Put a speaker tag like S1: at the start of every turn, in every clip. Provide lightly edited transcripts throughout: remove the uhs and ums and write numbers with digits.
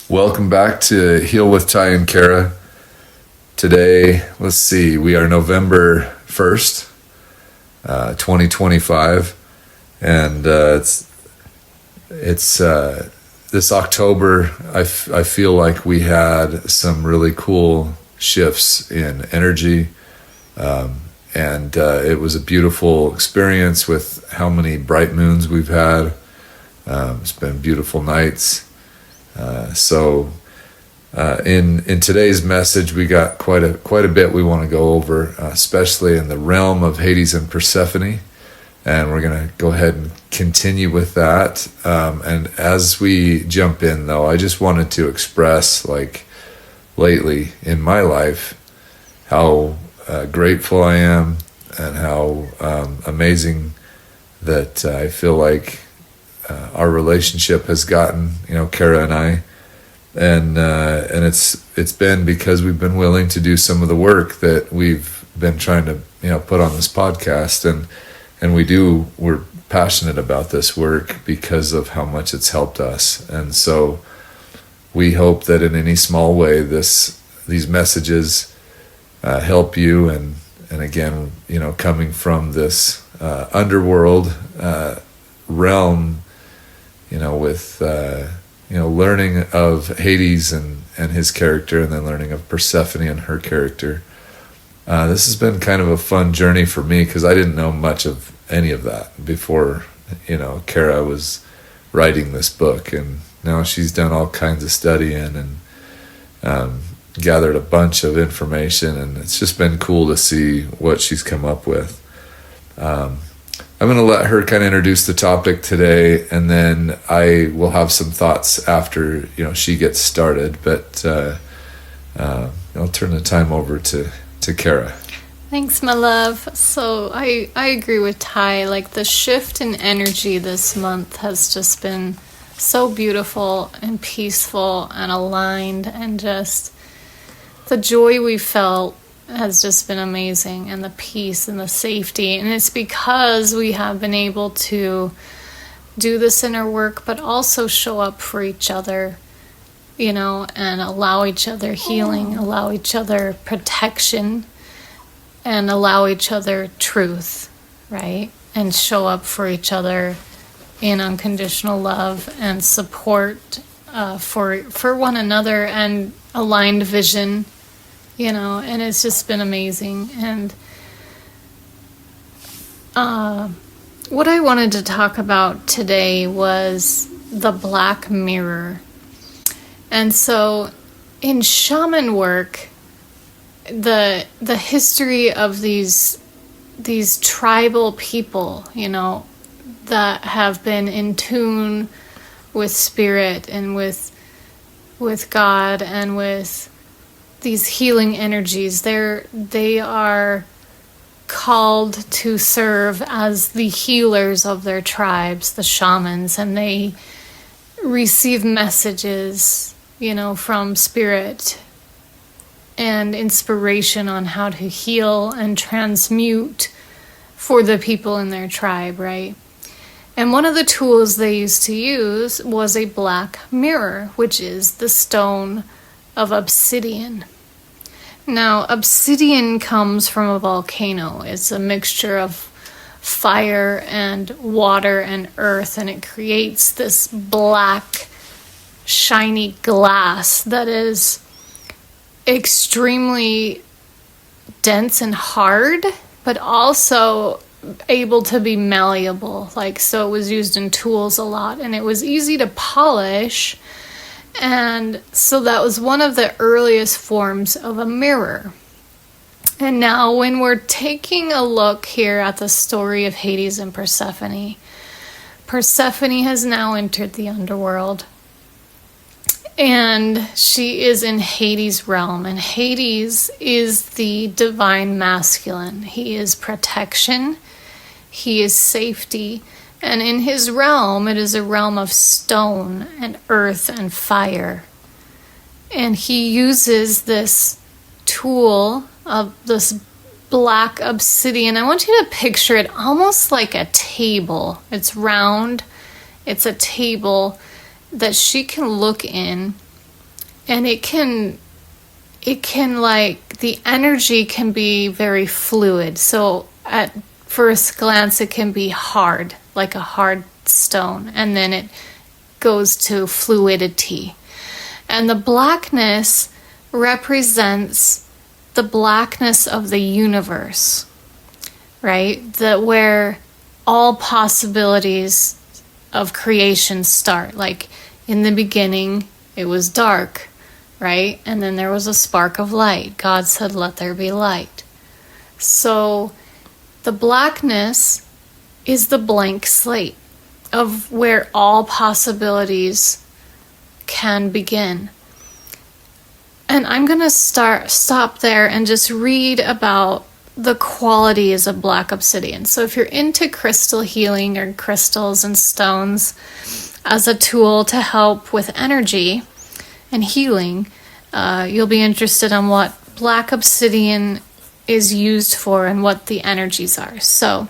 S1: Welcome back to Heal with Ty and Kara. Today, let's see, we are November 1st, 2025, and it's this October. I feel like we had some really cool shifts in energy, and it was a beautiful experience with how many bright moons we've had. It's been beautiful nights. In today's message, we got quite a bit we want to go over, especially in the realm of Hades and Persephone, and we're going to go ahead and continue with that. And as we jump in, though, I just wanted to express, like, lately in my life, how grateful I am and how amazing that I feel like our relationship has gotten, Kara and I, and it's been because we've been willing to do some of the work that we've been trying to put on this podcast, and we're passionate about this work because of how much it's helped us. And so we hope that in any small way these messages help you, and again, coming from this underworld realm, with learning of Hades and his character, and then learning of Persephone and her character. This has been kind of a fun journey for me because I didn't know much of any of that before, Kara was writing this book, and now she's done all kinds of studying and gathered a bunch of information, and it's just been cool to see what she's come up with. I'm going to let her kind of introduce the topic today, and then I will have some thoughts after, she gets started. But I'll turn the time over to Kara.
S2: Thanks, my love. So I agree with Ty. Like, the shift in energy this month has just been so beautiful and peaceful and aligned, and just the joy we felt has just been amazing, and the peace and the safety. And it's because we have been able to do this inner work, but also show up for each other, and allow each other healing, allow each other protection, and allow each other truth, right? And show up for each other in unconditional love and support for one another, and aligned vision, and it's just been amazing. And what I wanted to talk about today was the black mirror. And so in shaman work, the history of these tribal people, that have been in tune with spirit and with God and with these healing energies, they are called to serve as the healers of their tribes, the shamans, and they receive messages, from spirit and inspiration on how to heal and transmute for the people in their tribe, right? And one of the tools they used to use was a black mirror, which is the stone of obsidian. Now, obsidian comes from a volcano. It's a mixture of fire and water and earth, and it creates this black, shiny glass that is extremely dense and hard, but also able to be malleable. So it was used in tools a lot, and it was easy to polish. And so that was one of the earliest forms of a mirror. And now when we're taking a look here at the story of Hades and Persephone, Persephone has now entered the underworld. And she is in Hades' realm. And Hades is the divine masculine. He is protection. He is safety. And in his realm, it is a realm of stone and earth and fire. And he uses this tool of this black obsidian. I want you to picture it almost like a table. It's round. It's a table that she can look in and it can like, the energy can be very fluid. So at first glance, it can be hard, like a hard stone, and then it goes to fluidity. And the blackness represents the blackness of the universe, right? Where all possibilities of creation start. Like, in the beginning, it was dark, right? And then there was a spark of light. God said, let there be light. So the blackness is the blank slate of where all possibilities can begin. And I'm going to stop there and just read about the qualities of black obsidian. So if you're into crystal healing or crystals and stones as a tool to help with energy and healing, you'll be interested in what black obsidian is used for and what the energies are. So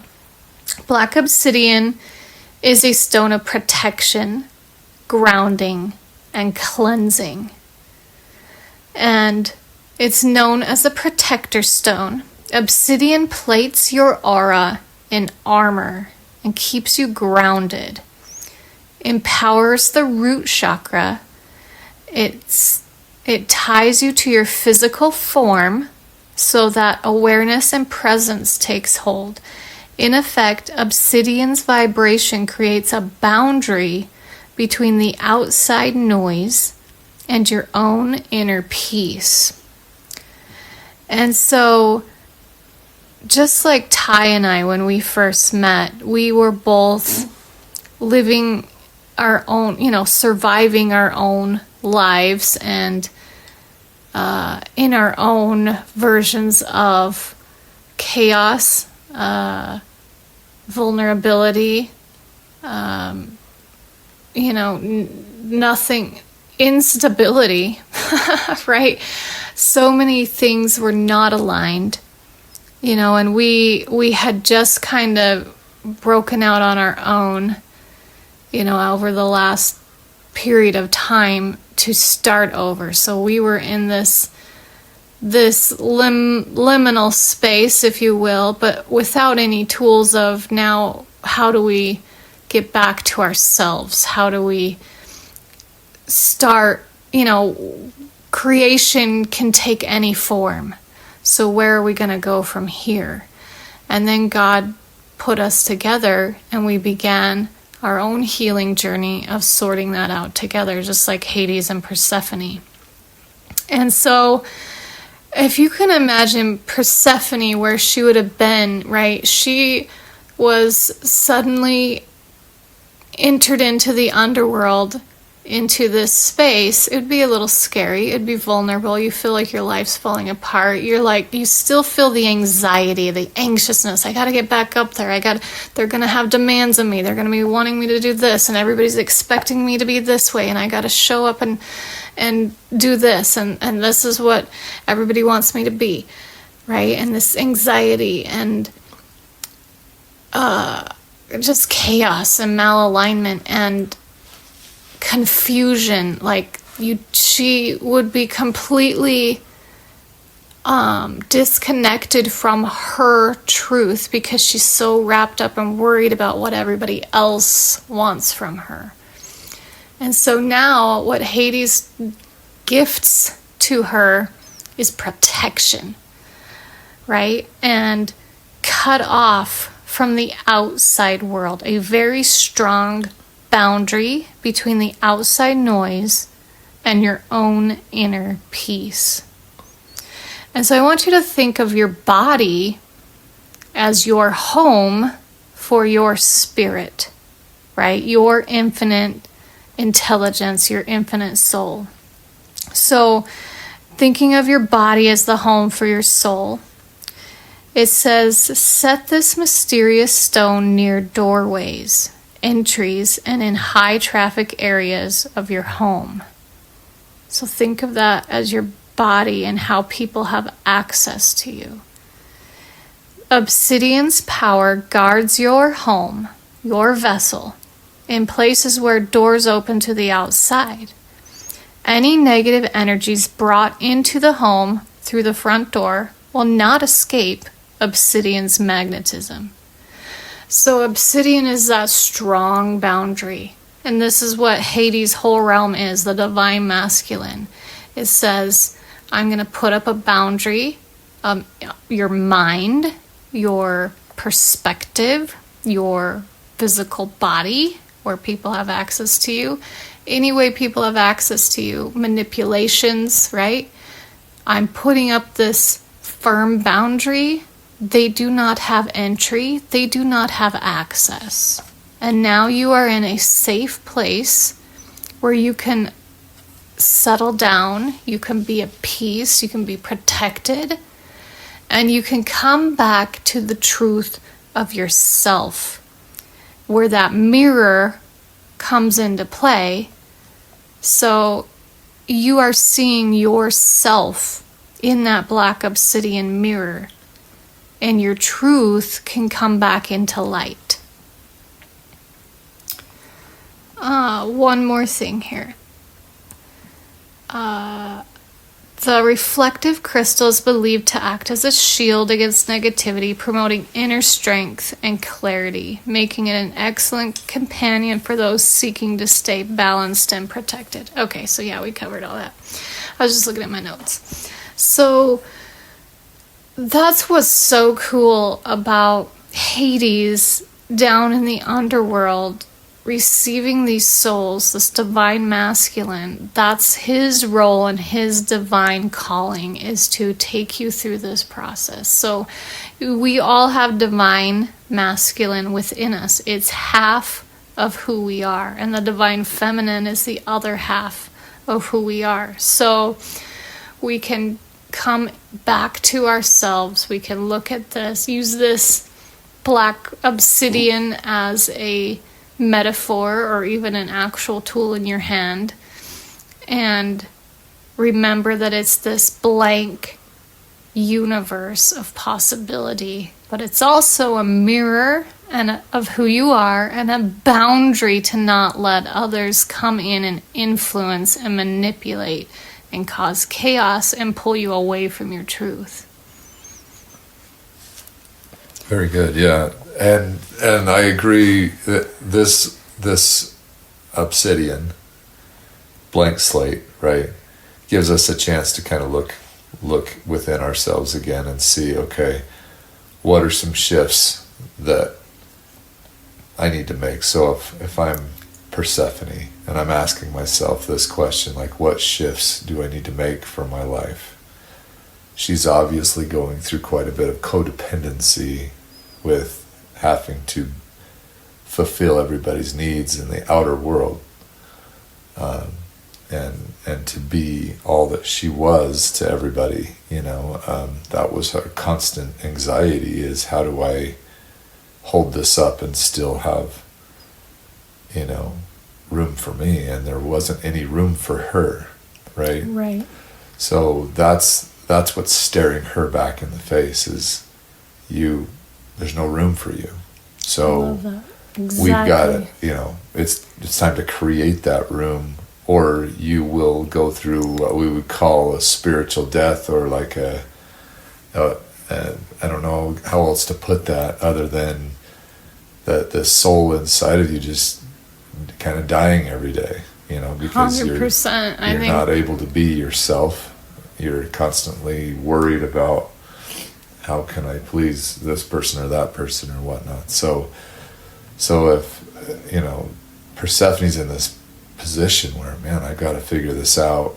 S2: black obsidian is a stone of protection, grounding, and cleansing. And it's known as a protector stone. Obsidian plates your aura in armor and keeps you grounded. Empowers the root chakra. It ties you to your physical form so that awareness and presence takes hold. In effect, obsidian's vibration creates a boundary between the outside noise and your own inner peace. And so, just like Ty and I, when we first met, we were both living our own, surviving our own lives and in our own versions of chaos, vulnerability, nothing, instability, right? So many things were not aligned, and we had just kind of broken out on our own, over the last period of time to start over. So we were in this liminal space, if you will, but without any tools of now, how do we get back to ourselves? How do we start, creation can take any form. So where are we going to go from here? And then God put us together and we began our own healing journey of sorting that out together, just like Hades and Persephone. And so if you can imagine Persephone, where she would have been, right? She was suddenly entered into the underworld, into this space. It would be a little scary. It'd be vulnerable. You feel like your life's falling apart. You still feel the anxiety, the anxiousness. I got to get back up there. They're going to have demands of me. They're going to be wanting me to do this, and everybody's expecting me to be this way, and I got to show up and do this, and this is what everybody wants me to be, right? And this anxiety and just chaos and malalignment and confusion. She would be completely disconnected from her truth because she's so wrapped up and worried about what everybody else wants from her. And so now what Hades gifts to her is protection, right? And cut off from the outside world, a very strong boundary between the outside noise and your own inner peace. And so I want you to think of your body as your home for your spirit, right? Your infinite intelligence, your infinite soul. So thinking of your body as the home for your soul, it says, set this mysterious stone near doorways, entries, and in high traffic areas of your home. So think of that as your body and how people have access to you. Obsidian's power guards your home, your vessel, in places where doors open to the outside. Any negative energies brought into the home through the front door will not escape Obsidian's magnetism. So Obsidian is that strong boundary. And this is what Hades' whole realm is, the divine masculine. It says, I'm going to put up a boundary, your mind, your perspective, your physical body, where people have access to you. Any way people have access to you, manipulations, right? I'm putting up this firm boundary. They do not have entry. They do not have access. And now you are in a safe place where you can settle down, you can be at peace, you can be protected, and you can come back to the truth of yourself, where that mirror comes into play. So you are seeing yourself in that black obsidian mirror, and your truth can come back into light. One more thing here. The reflective crystal is believed to act as a shield against negativity, promoting inner strength and clarity, making it an excellent companion for those seeking to stay balanced and protected. Okay, so yeah, we covered all that. I was just looking at my notes. So that's what's so cool about Hades down in the underworld, receiving these souls, this divine masculine. That's his role and his divine calling, is to take you through this process. So we all have divine masculine within us. It's half of who we are, and the divine feminine is the other half of who we are. So we can come back to ourselves. We can look at this, use this black obsidian as a metaphor or even an actual tool in your hand, and remember that it's this blank universe of possibility, but it's also a mirror and of who you are, and a boundary to not let others come in and influence and manipulate and cause chaos and pull you away from your truth.
S1: Very good, yeah. And I agree that this obsidian, blank slate, right, gives us a chance to kind of look within ourselves again and see, okay, what are some shifts that I need to make? So if I'm Persephone and I'm asking myself this question, like, what shifts do I need to make for my life? She's obviously going through quite a bit of codependency with having to fulfill everybody's needs in the outer world, and to be all that she was to everybody. That was her constant anxiety, is how do I hold this up and still have room for me? And there wasn't any room for her, right? So that's what's staring her back in the face, is there's no room for you. So
S2: I love that. Exactly.
S1: We've got to, it's time to create that room, or you will go through what we would call a spiritual death, or like I don't know how else to put that other than that the soul inside of you just kind of dying every day, because
S2: 100%,
S1: you're not able to be yourself. You're constantly worried about, how can I please this person or that person or whatnot? So if, Persephone's in this position where, man, I got to figure this out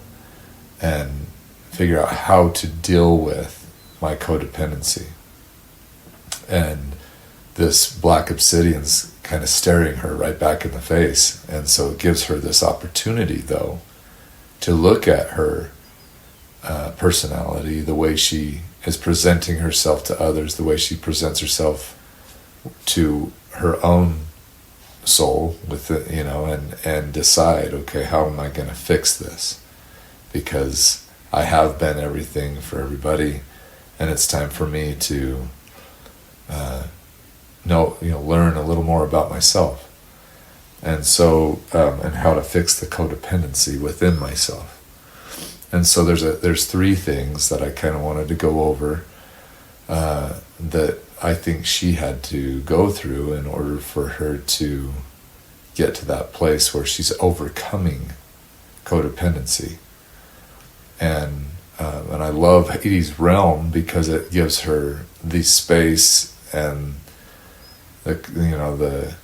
S1: and figure out how to deal with my codependency. And this black obsidian's kind of staring her right back in the face. And so it gives her this opportunity, though, to look at her personality, the way she is presenting herself to others, the way she presents herself to her own soul, with it, and decide, okay, how am I going to fix this? Because I have been everything for everybody, and it's time for me to learn a little more about myself, and so and how to fix the codependency within myself. And so there's three things that I kind of wanted to go over that I think she had to go through in order for her to get to that place where she's overcoming codependency. And I love Hades' realm because it gives her the space and the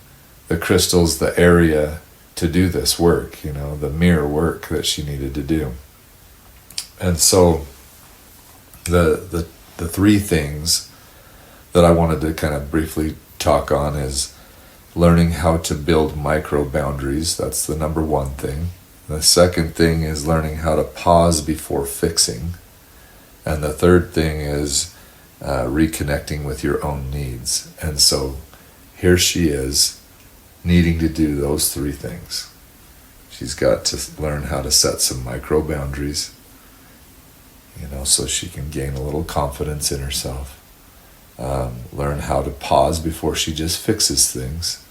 S1: crystals, the area to do this work, the mirror work that she needed to do. And so the three things that I wanted to kind of briefly talk on is learning how to build micro boundaries. That's the number one thing. The second thing is learning how to pause before fixing. And the third thing is reconnecting with your own needs. And so here she is needing to do those three things. She's got to learn how to set some micro boundaries, so she can gain a little confidence in herself. Learn how to pause before she just fixes things,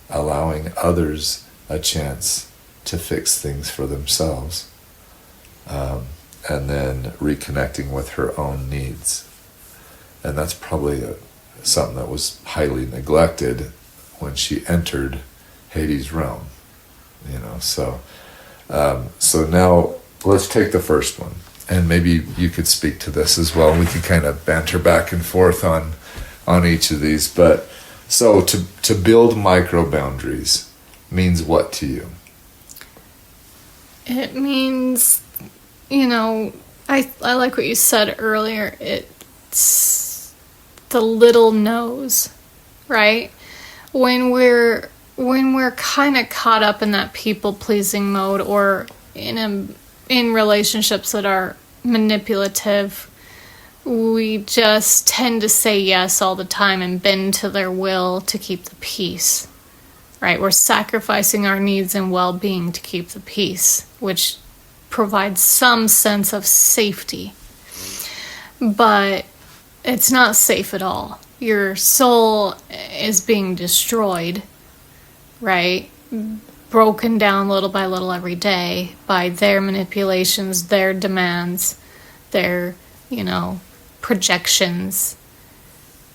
S1: allowing others a chance to fix things for themselves, and then reconnecting with her own needs. And that's probably something that was highly neglected when she entered Hades' realm. So now let's take the first one, and maybe you could speak to this as well. We could kind of banter back and forth on each of these. But so to build micro boundaries means what to you?
S2: It means, I like what you said earlier. It's the little no's, right? When we're kind of caught up in that people-pleasing mode, or in relationships that are manipulative, we just tend to say yes all the time and bend to their will to keep the peace, right? We're sacrificing our needs and well-being to keep the peace, which provides some sense of safety. But it's not safe at all. Your soul is being destroyed, right? Broken down little by little every day by their manipulations, their demands, their, projections.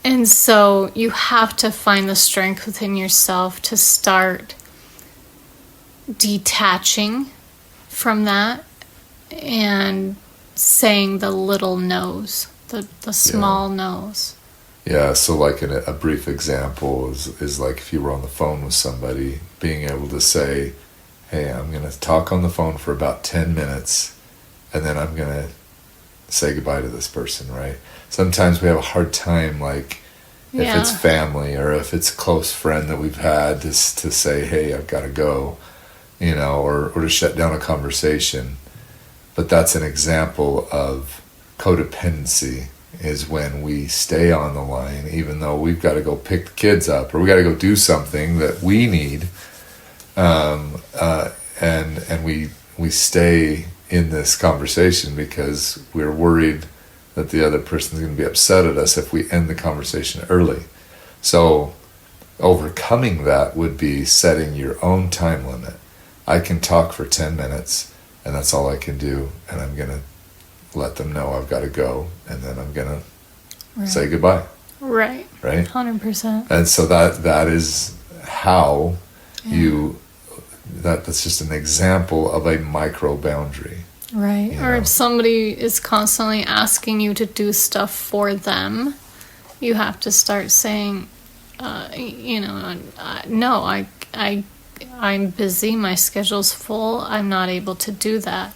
S2: And so you have to find the strength within yourself to start detaching from that and saying the little no's, the small no's.
S1: Yeah, so like a brief example is like if you were on the phone with somebody, being able to say, hey, I'm going to talk on the phone for about 10 minutes, and then I'm going to say goodbye to this person, right? Sometimes we have a hard time, like, if it's family or if it's a close friend that we've had, to say, hey, I've got to go, or to shut down a conversation. But that's an example of codependency, is when we stay on the line, even though we've got to go pick the kids up or we got to go do something that we need, and we stay in this conversation because we're worried that the other person's going to be upset at us if we end the conversation early. So overcoming that would be setting your own time limit. I can talk for 10 minutes and that's all I can do, and I'm going to let them know I've got to go, and then I'm going to say goodbye.
S2: Right. 100%.
S1: And so that is how that's just an example of a micro boundary.
S2: Right. Or if somebody is constantly asking you to do stuff for them, you have to start saying, no, I'm busy, my schedule's full, I'm not able to do that.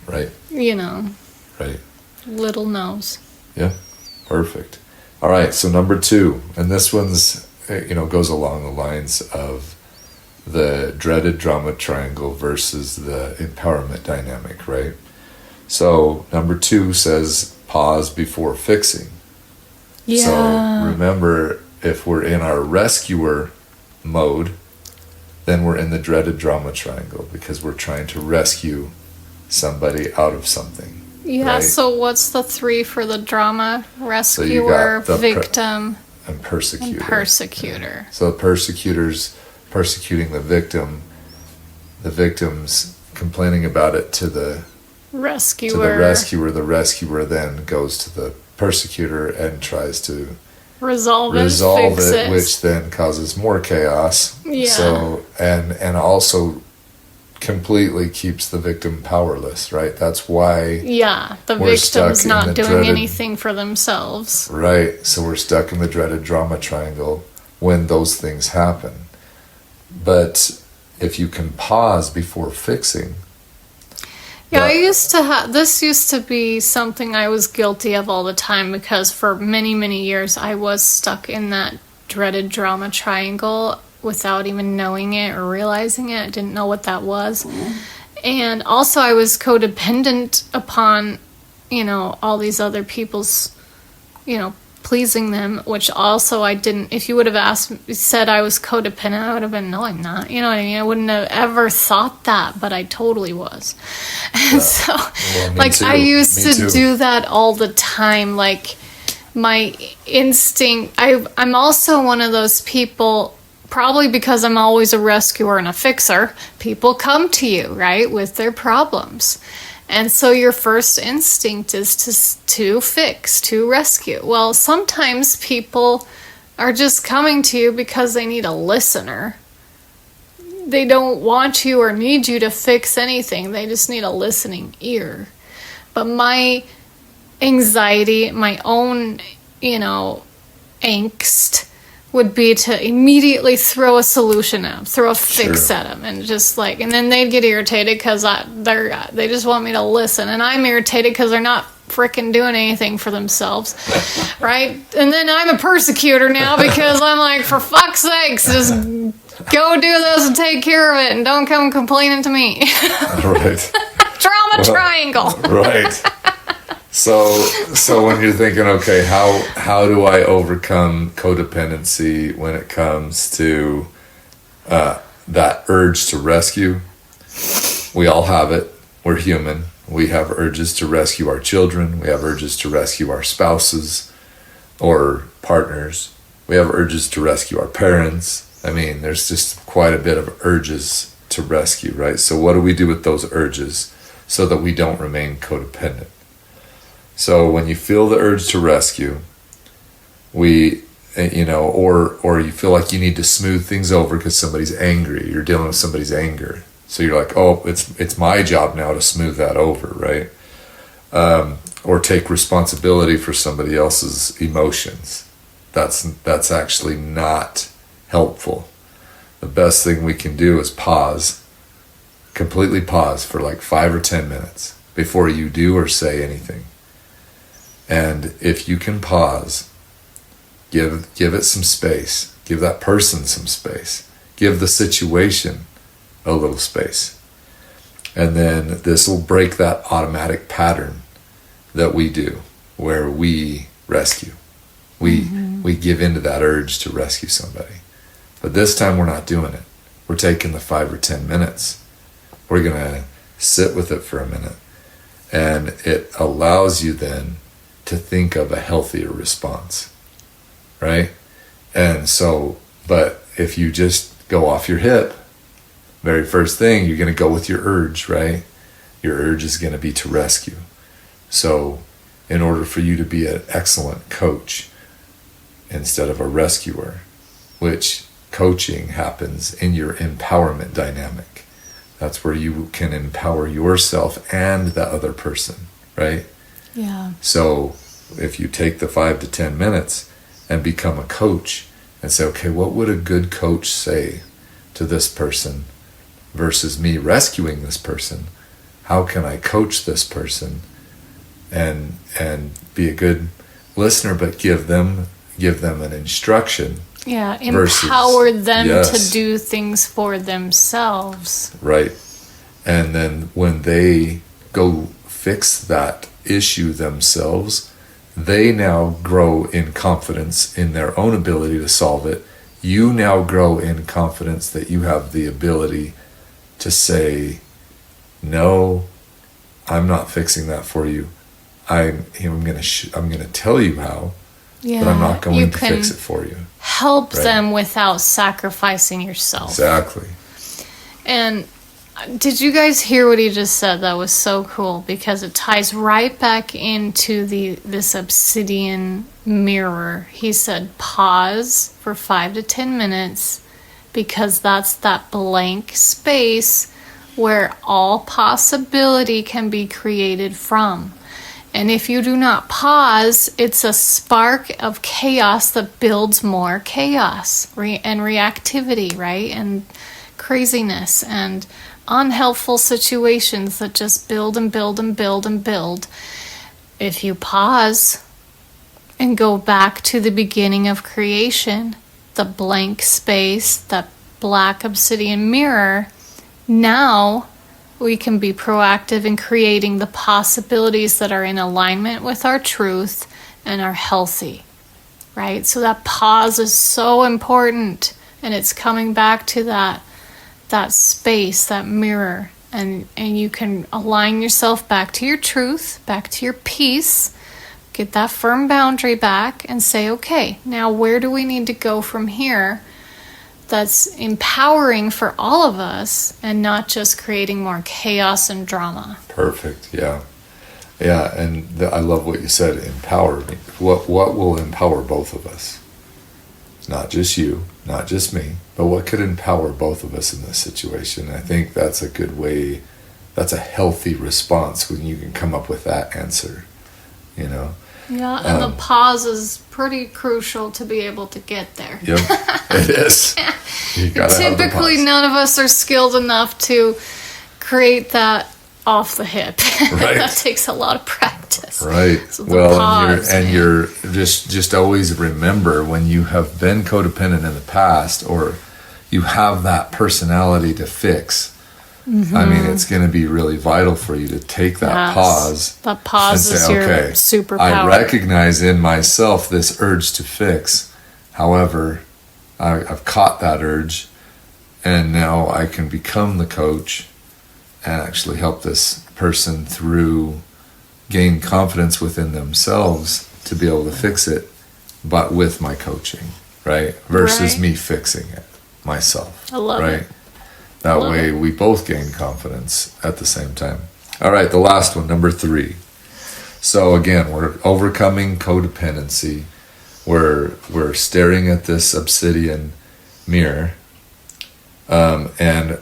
S1: Right. Right.
S2: Little no's.
S1: Yeah. Perfect. All right. So number 2, and this one's, goes along the lines of the dreaded drama triangle versus the empowerment dynamic, right? So number 2 says pause before fixing. Yeah. So remember, if we're in our rescuer mode, then we're in the dreaded drama triangle because we're trying to rescue somebody out of something.
S2: Yeah, right? So what's the 3 for the drama? Rescuer, so victim,
S1: and persecutor.
S2: Persecutor.
S1: So the persecutor's persecuting the victim. The victim's complaining about it to the
S2: rescuer.
S1: The rescuer then goes to the persecutor and tries to
S2: resolve
S1: it, which then causes more chaos.
S2: Yeah.
S1: So and also completely keeps the victim powerless, right? That's why
S2: the victim's not doing anything for themselves.
S1: Right. So we're stuck in the dreaded drama triangle when those things happen. But if you can pause before fixing.
S2: Yeah, this used to be something I was guilty of all the time, because for many, many years I was stuck in that dreaded drama triangle without even knowing it or realizing it. I didn't know what that was. And also I was codependent upon, all these other people's, pleasing them, which also I didn't. If you would have said I was codependent, I would have been, no, I'm not. You know what I mean? I wouldn't have ever thought that, but I totally was. And so, I used to do that all the time. Like, my instinct, I'm also one of those people, probably because I'm always a rescuer and a fixer, people come to you, right, with their problems. And so your first instinct is to fix, to rescue. Well, sometimes people are just coming to you because they need a listener. They don't want you or need you to fix anything. They just need a listening ear. But my anxiety, my own, angst would be to immediately throw a solution at them, throw a fix at them, and just and then they'd get irritated because they just want me to listen, and I'm irritated because they're not frickin' doing anything for themselves, right? And then I'm a persecutor now because I'm like, for fuck's sakes, just go do this and take care of it, and don't come complaining to me.
S1: Right.
S2: Drama triangle.
S1: Right. So when you're thinking, okay, how do I overcome codependency when it comes to that urge to rescue? We all have it. We're human. We have urges to rescue our children. We have urges to rescue our spouses or partners. We have urges to rescue our parents. I mean, there's just quite a bit of urges to rescue, right? So what do we do with those urges so that we don't remain codependent? So when you feel the urge to rescue, or you feel like you need to smooth things over because somebody's angry, you're dealing with somebody's anger. So you're like, oh, it's my job now to smooth that over, right? Or take responsibility for somebody else's emotions. That's actually not helpful. The best thing we can do is completely pause for 5 or 10 minutes before you do or say anything. And if you can pause, give it some space, give that person some space, give the situation a little space. And then this will break that automatic pattern that we do, where we rescue. We give into that urge to rescue somebody. But this time we're not doing it. We're taking the 5 or 10 minutes. We're going to sit with it for a minute. And it allows you then to think of a healthier response, right? And so, but if you just go off your hip, very first thing, you're going to go with your urge, right? Your urge is going to be to rescue. So in order for you to be an excellent coach instead of a rescuer, which coaching happens in your empowerment dynamic. That's where you can empower yourself and the other person, right?
S2: Yeah.
S1: So if you take the 5 to 10 minutes and become a coach and say, okay, what would a good coach say to this person versus me rescuing this person? How can I coach this person and be a good listener, but give them an instruction?
S2: Yeah, empower them to do things for themselves.
S1: Right. And then when they go fix that issue themselves, they now grow in confidence in their own ability to solve it. You now grow in confidence that you have the ability to say, no, I'm not fixing that for you. I'm going to tell you how, but I'm not going to fix it for you.
S2: Help them without sacrificing yourself.
S1: Exactly.
S2: And Did you guys hear what he just said? That was so cool because it ties right back into this obsidian mirror. He said pause for 5 to 10 minutes because that's that blank space where all possibility can be created from. And if you do not pause, it's a spark of chaos that builds more chaos and reactivity, right? And craziness and unhelpful situations that just build and build and build and build. If you pause and go back to the beginning of creation, the blank space, that black obsidian mirror, now we can be proactive in creating the possibilities that are in alignment with our truth and are healthy, right? So that pause is so important, and it's coming back to that space, that mirror, and you can align yourself back to your truth, back to your peace, get that firm boundary back and say, okay, now where do we need to go from here that's empowering for all of us and not just creating more chaos and drama.
S1: Perfect. Yeah. And I love what you said, empower me. What will empower both of us? Not just you, not just me, but what could empower both of us in this situation? I think that's a good way, that's a healthy response when you can come up with that answer, you know?
S2: Yeah, and the pause is pretty crucial to be able to get there.
S1: Yep, it is. You gotta have the
S2: Typically,
S1: pause.
S2: none of us are skilled enough to create that off the hip.
S1: Right.
S2: That takes a lot of practice.
S1: Right.
S2: So the
S1: Well,
S2: pause,
S1: you're just always remember when you have been codependent in the past, or you have that personality to fix. Mm-hmm. I mean, it's going to be really vital for you to take that pause.
S2: That pause
S1: and
S2: is
S1: say,
S2: your
S1: okay,
S2: superpower.
S1: I recognize in myself this urge to fix. However, I've caught that urge, and now I can become the coach and actually help this person through gain confidence within themselves to be able to fix it, but with my coaching, right? Versus me fixing it myself.
S2: I love it.
S1: That way we both gain confidence at the same time. All right, the last one, number 3. So again, we're overcoming codependency. We're staring at this obsidian mirror. And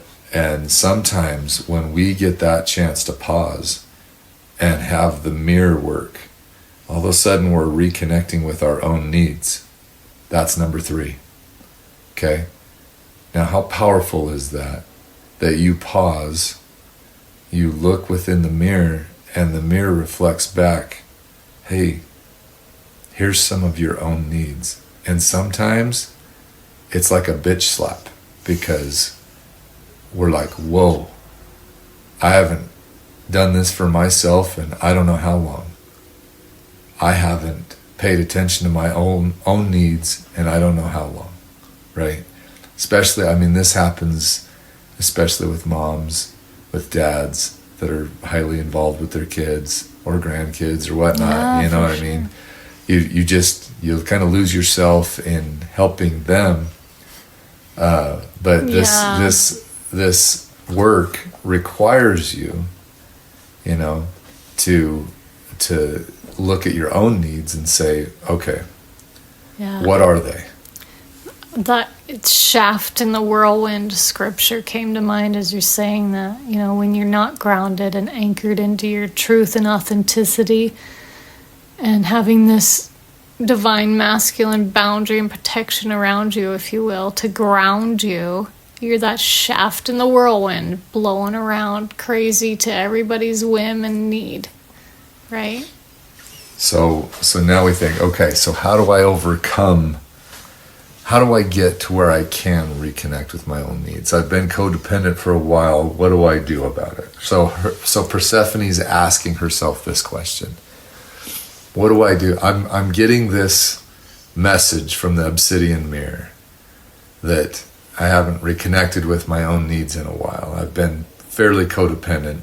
S1: sometimes when we get that chance to pause and have the mirror work, all of a sudden we're reconnecting with our own needs. That's number 3. Okay? Now, how powerful is that? That you pause, you look within the mirror, and the mirror reflects back, hey, here's some of your own needs. And sometimes it's like a bitch slap, because we're like, whoa, I haven't done this for myself and I don't know how long. I haven't paid attention to my own needs and I don't know how long, right? Especially, I mean, this happens especially with moms, with dads that are highly involved with their kids or grandkids or whatnot.
S2: Yeah,
S1: you know what I mean? You'll kind of lose yourself in helping them. But this work requires you, to look at your own needs and say, okay, what are they?
S2: That shaft in the whirlwind scripture came to mind as you're saying that, when you're not grounded and anchored into your truth and authenticity and having this divine masculine boundary and protection around you, if you will, to ground you, you're that shaft in the whirlwind blowing around crazy to everybody's whim and need, right?
S1: So now we think, okay, so how do I get to where I can reconnect with my own needs? I've been codependent for a while. What do I do about it? So Persephone's asking herself this question. What do I do? I'm getting this message from the obsidian mirror that I haven't reconnected with my own needs in a while. I've been fairly codependent.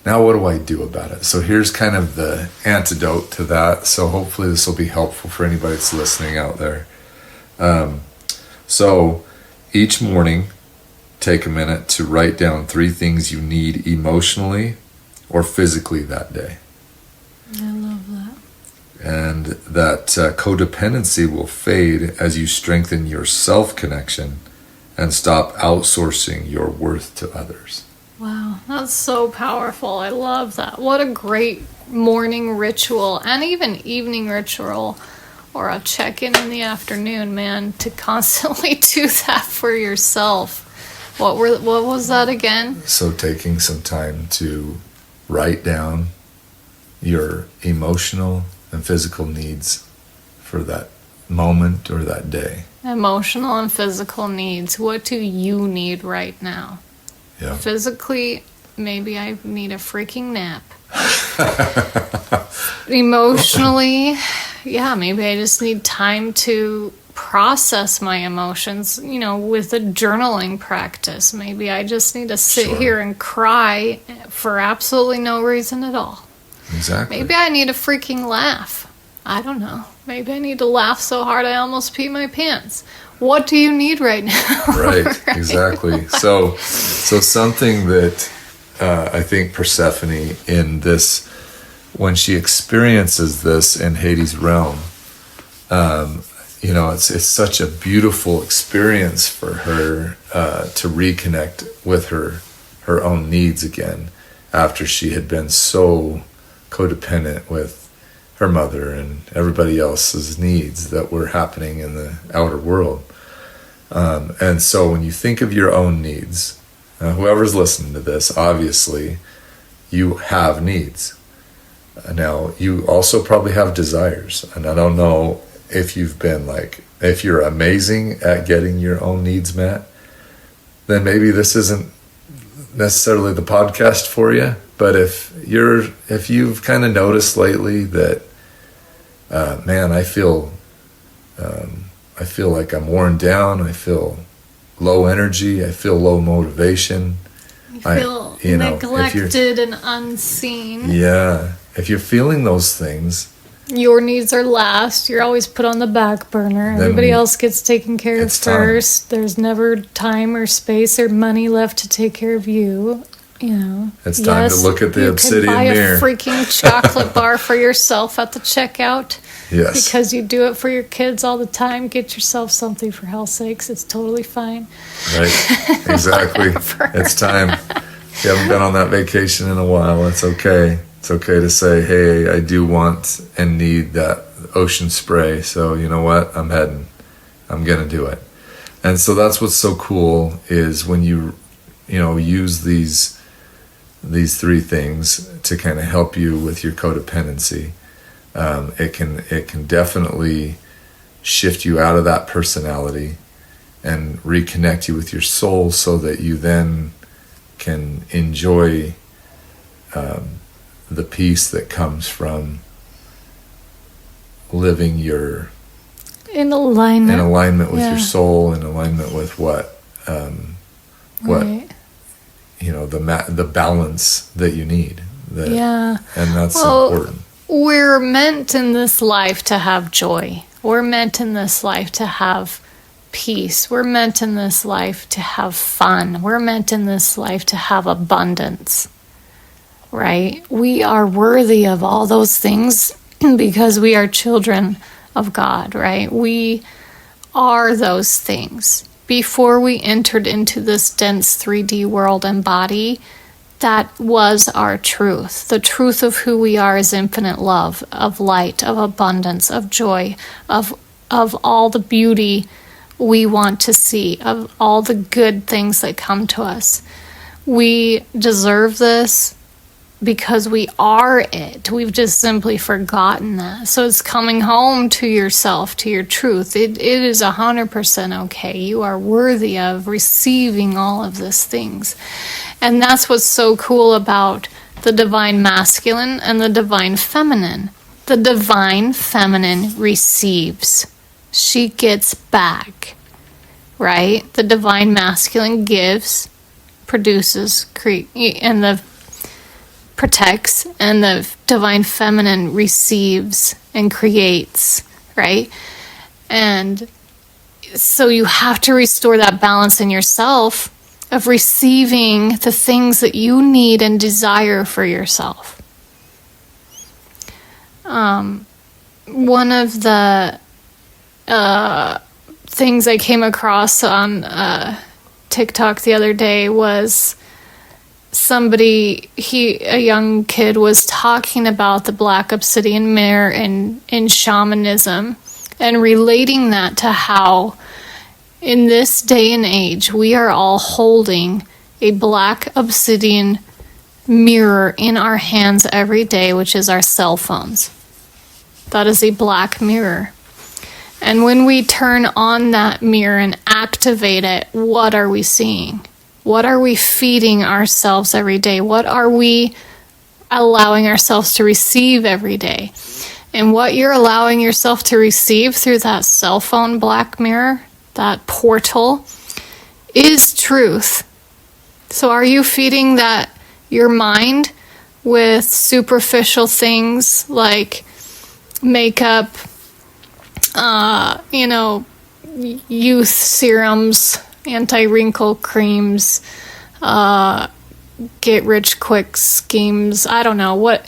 S1: Now what do I do about it? So here's kind of the antidote to that. So hopefully this will be helpful for anybody that's listening out there. So each morning, take a minute to write down 3 things you need emotionally or physically that day.
S2: I love that.
S1: And that codependency will fade as you strengthen your self-connection and stop outsourcing your worth to others.
S2: Wow, that's so powerful. I love that. What a great morning ritual and even evening ritual or a check-in in the afternoon, man, to constantly do that for yourself. What was that again?
S1: So taking some time to write down your emotional and physical needs for that moment or that day.
S2: Emotional and physical needs. What do you need right now?
S1: Yeah.
S2: Physically, maybe I need a freaking nap. Emotionally, yeah, maybe I just need time to process my emotions, with a journaling practice. Maybe I just need to sit here and cry for absolutely no reason at all.
S1: Exactly.
S2: Maybe I need a freaking laugh. I don't know. Maybe I need to laugh so hard I almost pee my pants. What do you need right now?
S1: Right, exactly. So something that I think Persephone in this, when she experiences this in Hades' realm, it's such a beautiful experience for her to reconnect with her own needs again after she had been so codependent with her mother and everybody else's needs that were happening in the outer world. And so when you think of your own needs, whoever's listening to this, obviously you have needs. Now, you also probably have desires. And I don't know if you've been if you're amazing at getting your own needs met, then maybe this isn't necessarily the podcast for you. But if you've kind of noticed lately that, man, I feel like I'm worn down. I feel low energy. I feel low motivation.
S2: You feel neglected and unseen.
S1: Yeah. If you're feeling those things,
S2: your needs are last. You're always put on the back burner. Everybody else gets taken care of first. There's never time or space or money left to take care of you.
S1: It's time to look at the obsidian mirror.
S2: You could buy a freaking chocolate bar for yourself at the checkout.
S1: Yes.
S2: Because you do it for your kids all the time. Get yourself something, for hell's sakes. It's totally fine.
S1: Right. Exactly. It's time. You haven't been on that vacation in a while. It's okay. It's okay to say, hey, I do want and need that ocean spray. So you know what? I'm heading. I'm going to do it. And so that's what's so cool is when you use these 3 things to kind of help you with your codependency. It can definitely shift you out of that personality and reconnect you with your soul so that you then can enjoy the peace that comes from living
S2: in alignment
S1: with your soul, in alignment with what
S2: right.
S1: The balance that you need. And that's important.
S2: We're meant in this life to have joy. We're meant in this life to have peace. We're meant in this life to have fun. We're meant in this life to have abundance. Right? We are worthy of all those things because we are children of God, right? We are those things. Before we entered into this dense 3D world and body, that was our truth. The truth of who we are is infinite love, of light, of abundance, of joy, of all the beauty we want to see, of all the good things that come to us. We deserve this because we are it. We've just simply forgotten that. So it's coming home to yourself, to your truth. It is 100% okay. You are worthy of receiving all of these things. And that's what's so cool about the divine masculine and the divine feminine. The divine feminine receives. She gets back, right? The divine masculine gives, produces, and the protects, and the divine feminine receives and creates, right? And so you have to restore that balance in yourself of receiving the things that you need and desire for yourself. One of the things I came across on TikTok the other day was a young kid was talking about the black obsidian mirror in shamanism and relating that to how in this day and age we are all holding a black obsidian mirror in our hands every day, which is our cell phones. That is a black mirror. And when we turn on that mirror and activate it, what are we seeing? What are we feeding ourselves every day? What are we allowing ourselves to receive every day? And what you're allowing yourself to receive through that cell phone black mirror, that portal, is truth. So are you feeding that your mind with superficial things like makeup, youth serums, anti-wrinkle creams, get-rich-quick schemes, I don't know, what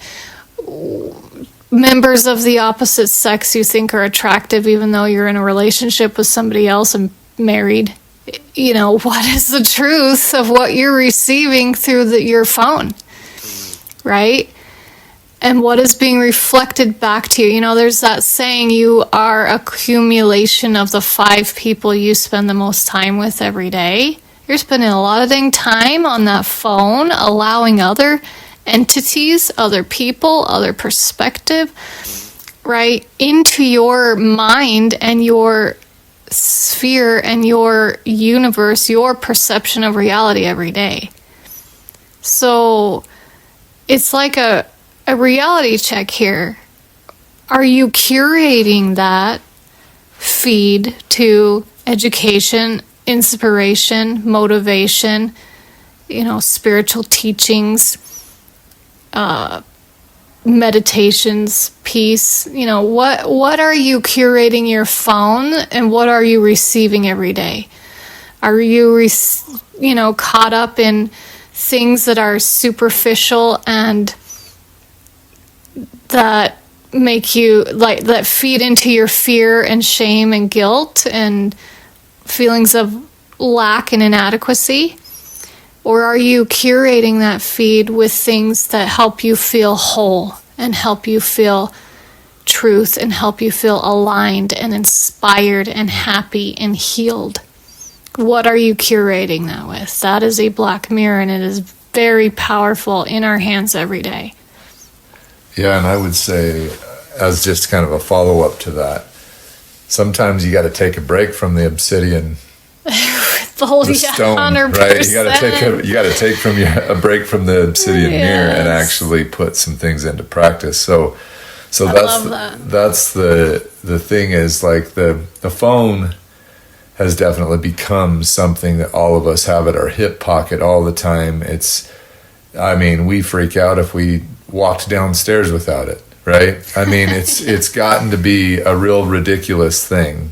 S2: members of the opposite sex you think are attractive even though you're in a relationship with somebody else and married? What is the truth of what you're receiving through your phone, right? And what is being reflected back to you? There's that saying, you are accumulation of the 5 people you spend the most time with every day. You're spending a lot of dang time on that phone, allowing other entities, other people, other perspective, right, into your mind and your sphere and your universe, your perception of reality every day. So it's like a reality check here. Are you curating that feed to education, inspiration, motivation, spiritual teachings, meditations, peace? What are you curating your phone, and what are you receiving every day? Are you caught up in things that are superficial and that make you that feed into your fear and shame and guilt and feelings of lack and inadequacy? Or are you curating that feed with things that help you feel whole and help you feel truth and help you feel aligned and inspired and happy and healed? What are you curating that with? That is a black mirror, and it is very powerful in our hands every day.
S1: Yeah, and I would say, as just kind of a follow-up to that, sometimes you got to take a break from the obsidian, the stone,
S2: 100%.
S1: right? You got to take a break from the obsidian mirror and actually put some things into practice. So that's the thing is, like, the phone has definitely become something that all of us have at our hip pocket all the time. We freak out if we walked downstairs without it, right? It's gotten to be a real ridiculous thing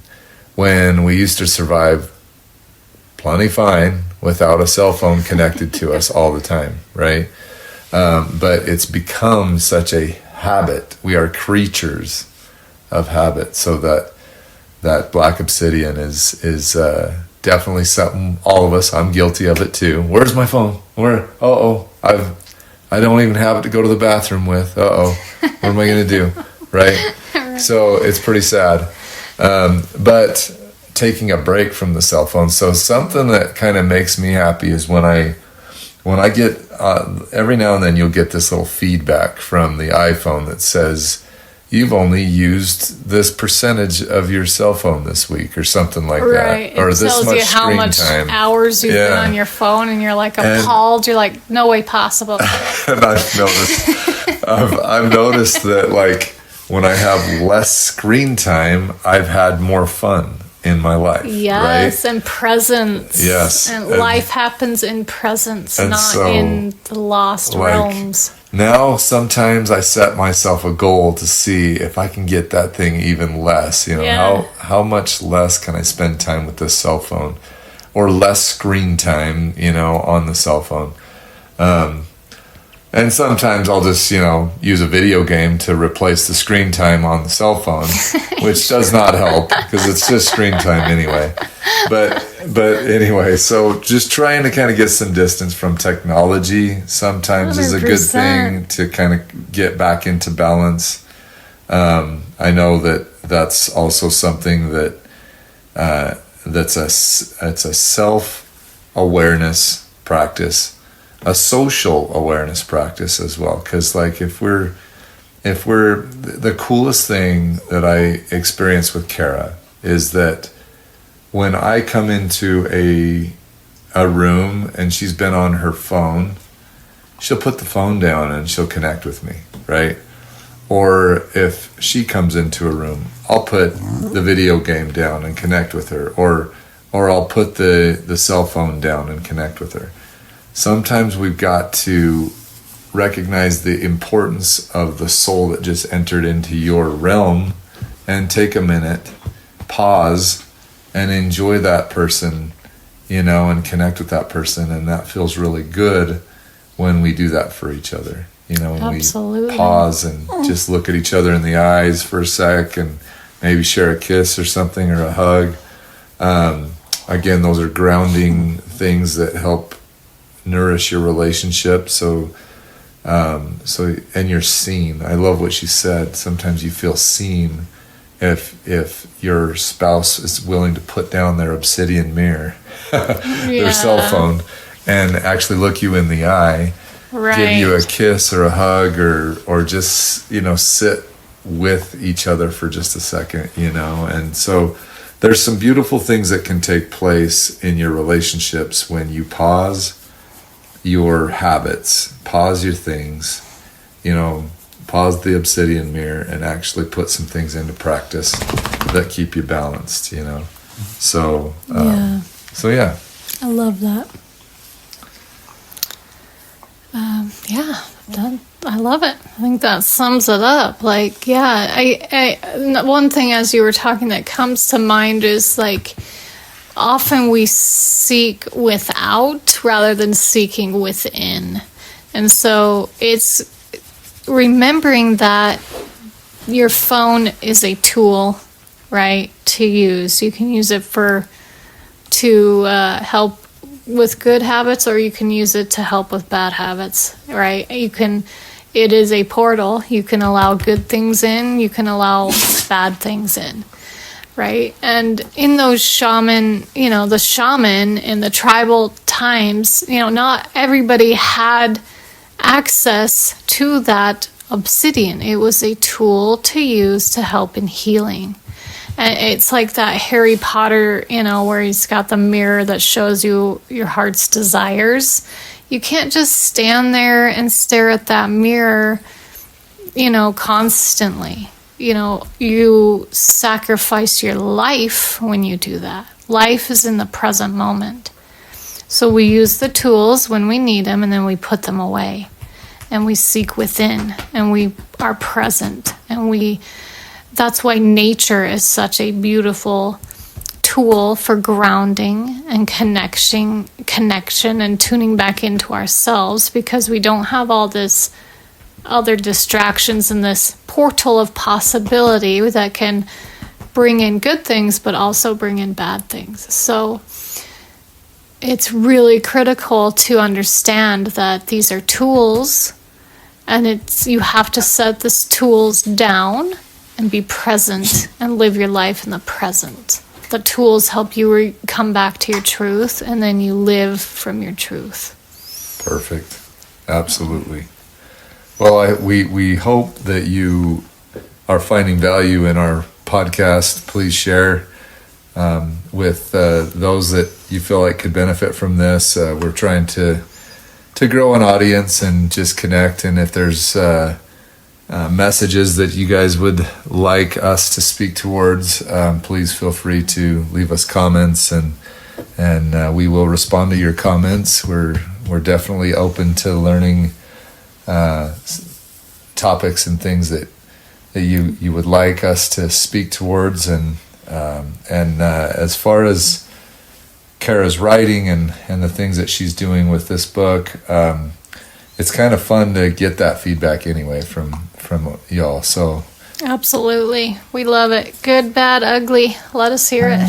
S1: when we used to survive plenty fine without a cell phone connected to us all the time, right? But it's become such a habit. We are creatures of habit, so that black obsidian is definitely something all of us. I'm guilty of it too. Where's my phone? I don't even have it to go to the bathroom with. What am I going to do? Right? So it's pretty sad. But taking a break from the cell phone. So something that kind of makes me happy is when I get, every now and then you'll get this little feedback from the iPhone that says, you've only used this percentage of your cell phone this week, or something like that. Or
S2: it tells you how much hours you've been on your phone, and you're like appalled. You're like, no way possible.
S1: And I've noticed that, like, when I have less screen time, I've had more fun in my life.
S2: Yes, right? And presence.
S1: Yes.
S2: And life happens in presence, not in the lost realms.
S1: Now, sometimes I set myself a goal to see if I can get that thing even less. How much less can I spend time with this cell phone? or less screen time, on the cell phone. And sometimes I'll just, use a video game to replace the screen time on the cell phone, which does not help because it's just screen time anyway. But anyway, so just trying to kind of get some distance from technology sometimes 100%. Is a good thing to kind of get back into balance. I know that's also something that it's a self-awareness practice. A social awareness practice as well, because like if we're the coolest thing that I experience with Kara is that when I come into a room and she's been on her phone, she'll put the phone down and she'll connect with me, right? Or if she comes into a room, I'll put the video game down and connect with her, or I'll put the cell phone down and connect with her. Sometimes we've got to recognize the importance of the soul that just entered into your realm and take a minute, pause, and enjoy that person, and connect with that person. And that feels really good when we do that for each other, when
S2: Absolutely.
S1: We pause and just look at each other in the eyes for a sec and maybe share a kiss or something or a hug. Again, those are grounding things that help nourish your relationship. So and you're seen. I love what she said. Sometimes you feel seen if your spouse is willing to put down their obsidian mirror, their cell phone, and actually look you in the eye,
S2: right.
S1: Give you a kiss or a hug, or just sit with each other for just a second, and so there's some beautiful things that can take place in your relationships when you pause your habits, pause your things, pause the obsidian mirror and actually put some things into practice that keep you balanced, So, yeah.
S2: I love that. I love it. I think that sums it up. Like, I one thing as you were talking that comes to mind is like, often we seek without rather than seeking within. And so it's remembering that your phone is a tool, right, to use. You can use it to help with good habits, or you can use it to help with bad habits, right? It is a portal. You can allow good things in, you can allow bad things in. Right. And in those the shaman in the tribal times, not everybody had access to that obsidian. It was a tool to use to help in healing. And it's like that Harry Potter, where he's got the mirror that shows you your heart's desires. You can't just stand there and stare at that mirror, constantly. You sacrifice your life when you do that. Life is in the present moment. So we use the tools when we need them, and then we put them away. And we seek within, and we are present. And that's why nature is such a beautiful tool for grounding and connection and tuning back into ourselves, because we don't have all this other distractions in this portal of possibility that can bring in good things but also bring in bad things. So it's really critical to understand that these are tools, and you have to set these tools down and be present and live your life in the present. The tools help you come back to your truth, and then you live from your truth.
S1: Perfect. Absolutely. Well, we hope that you are finding value in our podcast. Please share with those that you feel like could benefit from this. We're trying to grow an audience and just connect. And if there's messages that you guys would like us to speak towards, please feel free to leave us comments, and we will respond to your comments. We're definitely open to learning topics and things that you would like us to speak towards, and as far as Kara's writing and the things that she's doing with this book. It's kind of fun to get that feedback anyway from y'all. So
S2: Absolutely. We love it. Good, bad, ugly. Let us hear it.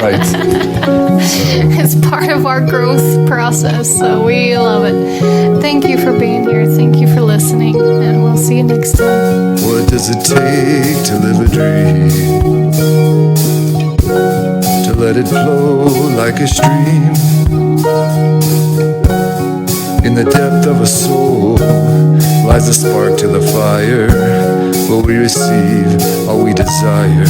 S1: right.
S2: It's part of our growth process, so we love it. Thank you for being here. Thank you for listening, and we'll see you next time.
S1: What does it take to live a dream? To let it flow like a stream. In the depth of a soul lies a spark to the fire. Will we receive all we desire?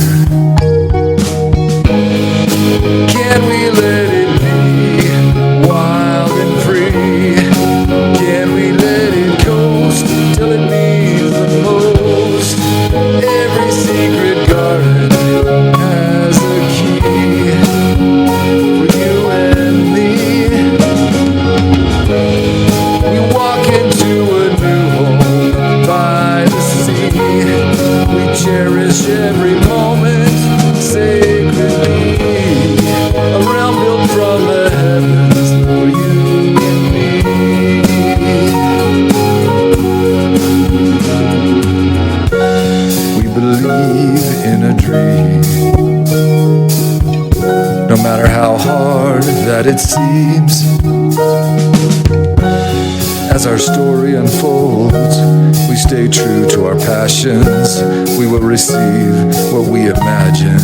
S1: Can we let it be wild and free? Can we let it coast till it means the most? Every secret garden has a key for you and me. We walk into a new home by the sea. We cherish every moment sacredly. A realm built from the heavens for you and me. We believe in a dream, no matter how hard that it seems. As our story unfolds, we stay true to our passions. We will receive what we imagine.